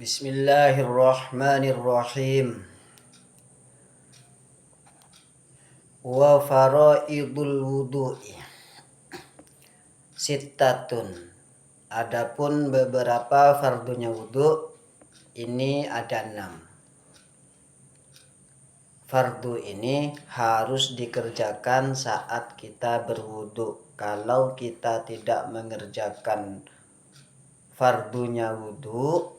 Bismillahirrahmanirrahim. Wa faraidul wudu'i sittatun. Adapun beberapa fardunya wudu ini ada 6. Fardu ini harus dikerjakan saat kita berwudu. Kalau kita tidak mengerjakan fardunya wudu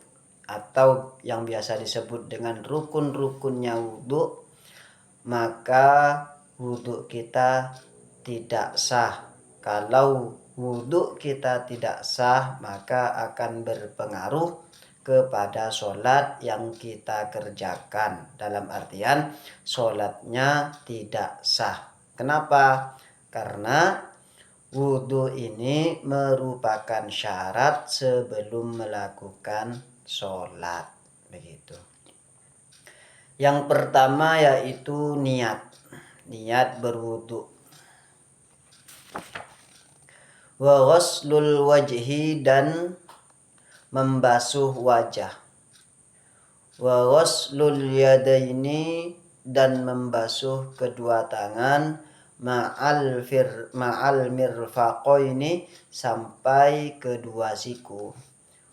atau yang biasa disebut dengan rukun-rukunnya wudu, maka wudu kita tidak sah. Kalau wudu kita tidak sah, maka akan berpengaruh kepada sholat yang kita kerjakan. Dalam artian sholatnya tidak sah. Kenapa? Karena wudu ini merupakan syarat sebelum melakukan sholat. Begitu. Yang pertama yaitu niat berwudu. Wa ghuslul wajhi, dan membasuh wajah. Wa ghuslul yadaini, dan membasuh kedua tangan, ma'al mirfaqaini, sampai kedua siku.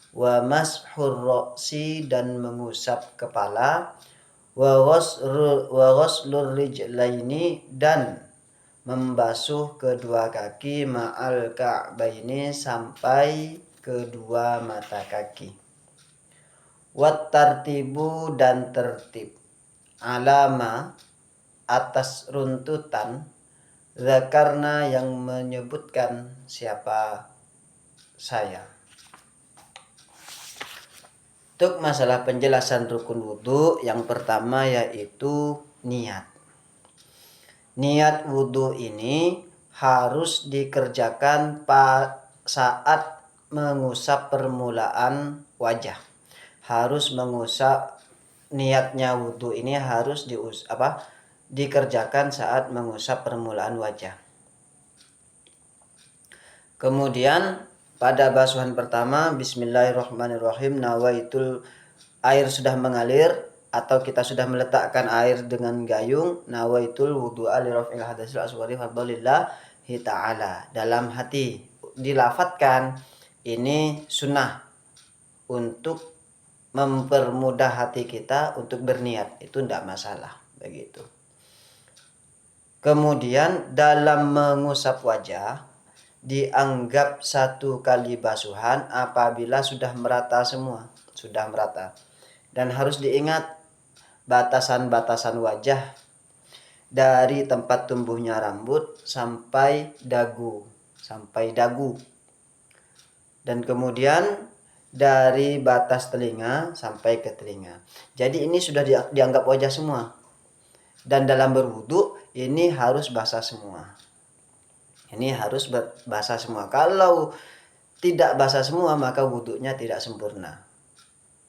Wa mashur ra'si, dan mengusap kepala. Wa ghuslur rijlaini, dan membasuh kedua kaki, ma'al ka'baini, sampai kedua mata kaki. Wat tartibu, dan tertib. Alama, atas runtutan. Zakarna, yang menyebutkan siapa saya. Untuk masalah penjelasan rukun wudu, yang pertama yaitu niat. Niat wudu ini harus dikerjakan saat mengusap permulaan wajah. Harus mengusap, niatnya wudu ini harus dikerjakan saat mengusap permulaan wajah. Kemudian pada basuhan pertama, bismillahirrahmanirrahim, nawaitul, air sudah mengalir atau kita sudah meletakkan air dengan gayung, nawaitul wudu'a li raf'il hadasil asghari fardhalillahi ta'ala. Dalam hati dilafatkan, ini sunnah untuk mempermudah hati kita untuk berniat, itu tidak masalah, begitu. Kemudian dalam mengusap wajah dianggap 1 kali basuhan apabila sudah merata semua, sudah merata. Dan harus diingat batasan-batasan wajah dari tempat tumbuhnya rambut sampai dagu, dan kemudian dari batas telinga sampai ke telinga. Jadi ini sudah dianggap wajah semua. Dan dalam berwudu ini harus basah semua. Ini harus basah semua. Kalau tidak basah semua, maka wudunya tidak sempurna.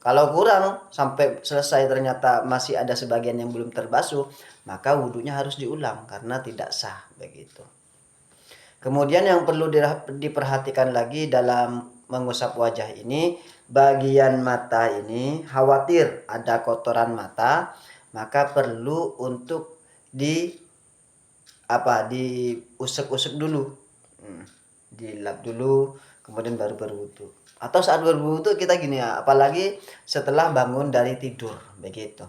Kalau kurang sampai selesai ternyata masih ada sebagian yang belum terbasuh, maka wudunya harus diulang karena tidak sah, begitu. Kemudian yang perlu diperhatikan lagi dalam mengusap wajah ini, bagian mata ini khawatir ada kotoran mata, maka perlu untuk diusek-usek dulu, dilap dulu, kemudian baru berwudu. Atau saat berwudu kita gini ya, apalagi setelah bangun dari tidur, begitu.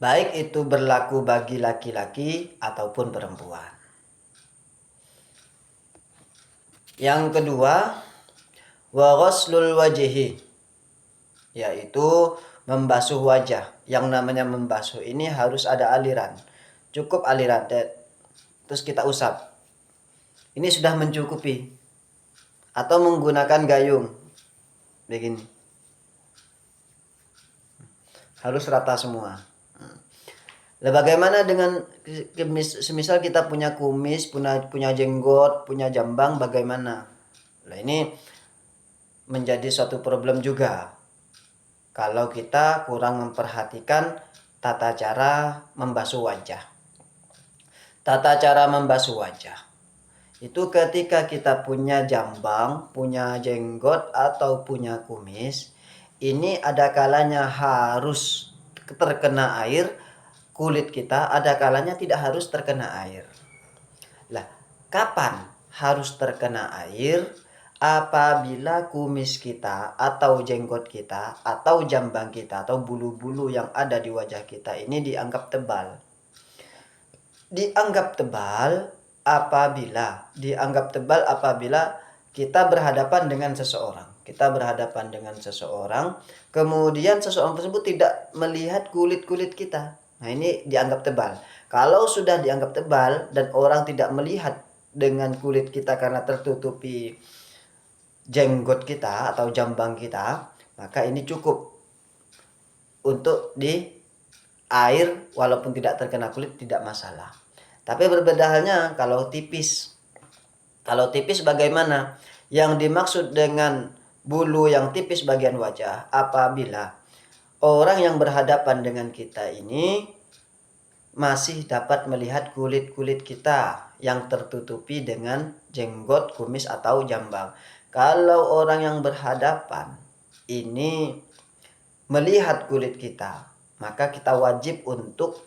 Baik itu berlaku bagi laki-laki ataupun perempuan. Yang kedua, wa ghuslul wajhi, yaitu membasuh wajah. Yang namanya membasuh ini harus ada aliran. Cukup aliran, terus kita usap. Ini sudah mencukupi. Atau menggunakan gayung, begini. Harus rata semua. Bagaimana dengan semisal kita punya kumis, punya jenggot, punya jambang, bagaimana? Nah, ini menjadi suatu problem juga kalau kita kurang memperhatikan tata cara membasuh wajah. Tata cara membasuh wajah Itu ketika kita punya jambang, punya jenggot atau punya kumis, ini ada kalanya harus terkena air kulit kita, ada kalanya tidak harus terkena air. Lah, kapan harus terkena air? Apabila kumis kita atau jenggot kita atau jambang kita atau bulu-bulu yang ada di wajah kita ini dianggap tebal. Dianggap tebal apabila kita berhadapan dengan seseorang. Kemudian seseorang tersebut tidak melihat kulit-kulit kita. Nah, ini dianggap tebal. Kalau sudah dianggap tebal dan orang tidak melihat dengan kulit kita karena tertutupi jenggot kita atau jambang kita, maka ini cukup untuk di air walaupun tidak terkena kulit, tidak masalah. Tapi berbeda halnya kalau tipis. Kalau tipis bagaimana? Yang dimaksud dengan bulu yang tipis bagian wajah apabila orang yang berhadapan dengan kita ini masih dapat melihat kulit-kulit kita yang tertutupi dengan jenggot, kumis atau jambang. Kalau orang yang berhadapan ini melihat kulit kita, maka kita wajib untuk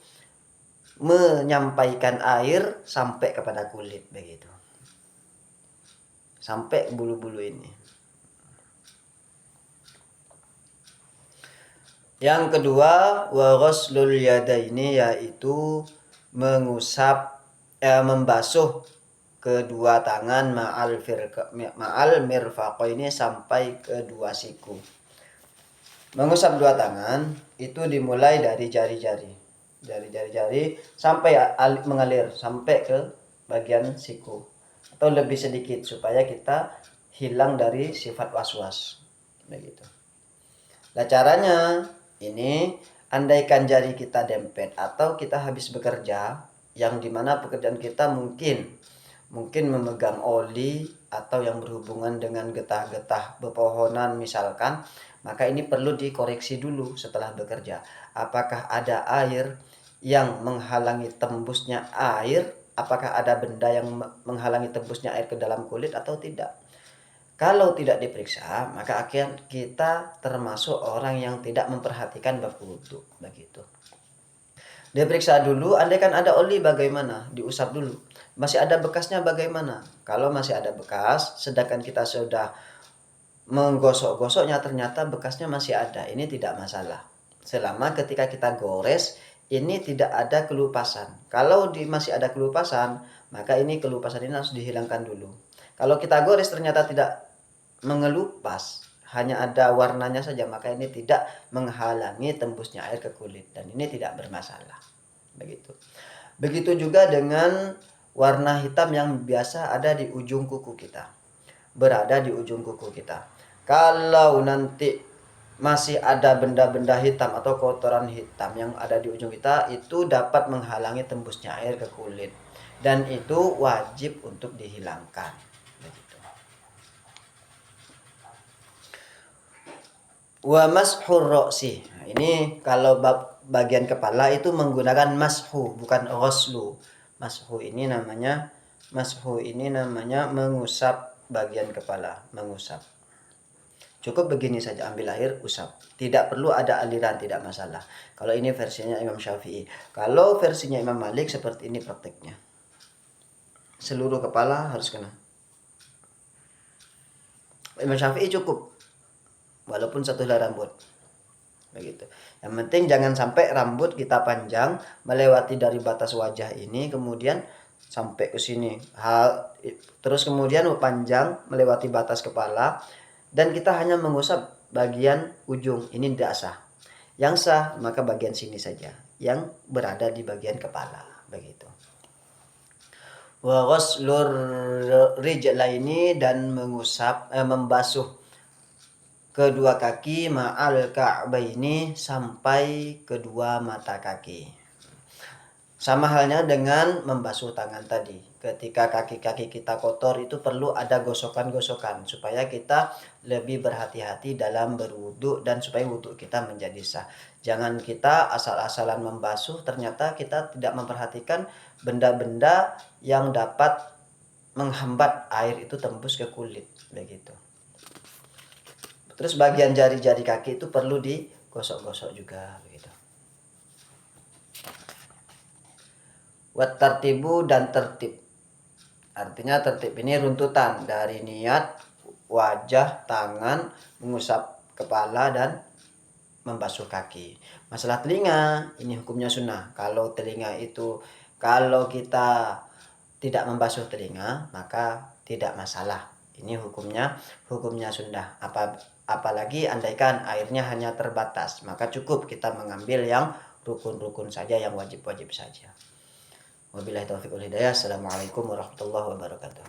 menyampaikan air sampai kepada kulit begitu. Sampai bulu-bulu ini. Yang kedua, wa ghuslul yadaini, yaitu membasuh kedua tangan ma'al mirfaqaini sampai kedua siku. Mengusap dua tangan itu dimulai dari jari-jari sampai mengalir sampai ke bagian siku atau lebih sedikit supaya kita hilang dari sifat was-was begitu. Nah, caranya ini, andaikan jari kita dempet atau kita habis bekerja yang dimana pekerjaan kita mungkin memegang oli atau yang berhubungan dengan getah-getah pepohonan misalkan, maka ini perlu dikoreksi dulu setelah bekerja. Apakah ada air yang menghalangi tembusnya air? Apakah ada benda yang menghalangi tembusnya air ke dalam kulit atau tidak? Kalau tidak diperiksa, maka akhirnya kita termasuk orang yang tidak memperhatikan bab wudu begitu. Diperiksa dulu, andaikan ada oli bagaimana? Diusap dulu. Masih ada bekasnya bagaimana? Kalau masih ada bekas, sedangkan kita sudah menggosok-gosoknya ternyata bekasnya masih ada, ini tidak masalah. Selama ketika kita gores, ini tidak ada kelupasan. Kalau masih ada kelupasan, maka ini kelupasan ini harus dihilangkan dulu. Kalau kita gores ternyata tidak mengelupas, hanya ada warnanya saja, maka ini tidak menghalangi tembusnya air ke kulit dan ini tidak bermasalah begitu. Begitu juga dengan warna hitam yang biasa ada di ujung kuku kita, berada di ujung kuku kita. Kalau nanti masih ada benda-benda hitam atau kotoran hitam yang ada di ujung kita, itu dapat menghalangi tembusnya air ke kulit dan itu wajib untuk dihilangkan begitu. Wa mashur ra'si. Nah, ini kalau bagian kepala itu menggunakan mashu bukan ghuslu. Mashu ini namanya mengusap bagian kepala, mengusap. Cukup begini saja, ambil air, usap. Tidak perlu ada aliran, tidak masalah. Kalau ini versinya Imam Syafi'i. Kalau versinya Imam Malik seperti ini prakteknya. Seluruh kepala harus kena. Imam Syafi'i cukup walaupun satu helai rambut begitu. Yang penting jangan sampai rambut kita panjang melewati dari batas wajah ini kemudian sampai ke sini, terus kemudian panjang melewati batas kepala dan kita hanya mengusap bagian ujung, ini tidak sah. Yang sah maka bagian sini saja yang berada di bagian kepala begitu. Wa ghuslur rijlaini, dan membasuh kedua kaki ma'al ka'baini, sampai kedua mata kaki. Sama halnya dengan membasuh tangan tadi. Ketika kaki-kaki kita kotor itu perlu ada gosokan-gosokan supaya kita lebih berhati-hati dalam berwudu dan supaya wudu kita menjadi sah. Jangan kita asal-asalan membasuh ternyata kita tidak memperhatikan benda-benda yang dapat menghambat air itu tembus ke kulit begitu. Terus bagian jari-jari kaki itu perlu digosok-gosok juga begitu. Wat tartibu dan tertib. Artinya tertib ini runtutan dari niat, wajah, tangan, mengusap kepala dan membasuh kaki. Masalah telinga, ini hukumnya sunnah. Kalau telinga itu, kalau kita tidak membasuh telinga, maka tidak masalah. Ini hukumnya sunnah. Apalagi andaikan airnya hanya terbatas, maka cukup kita mengambil yang rukun-rukun saja, yang wajib-wajib saja. Wabillahi taufiq wal hidayah. Assalamualaikum warahmatullahi wabarakatuh.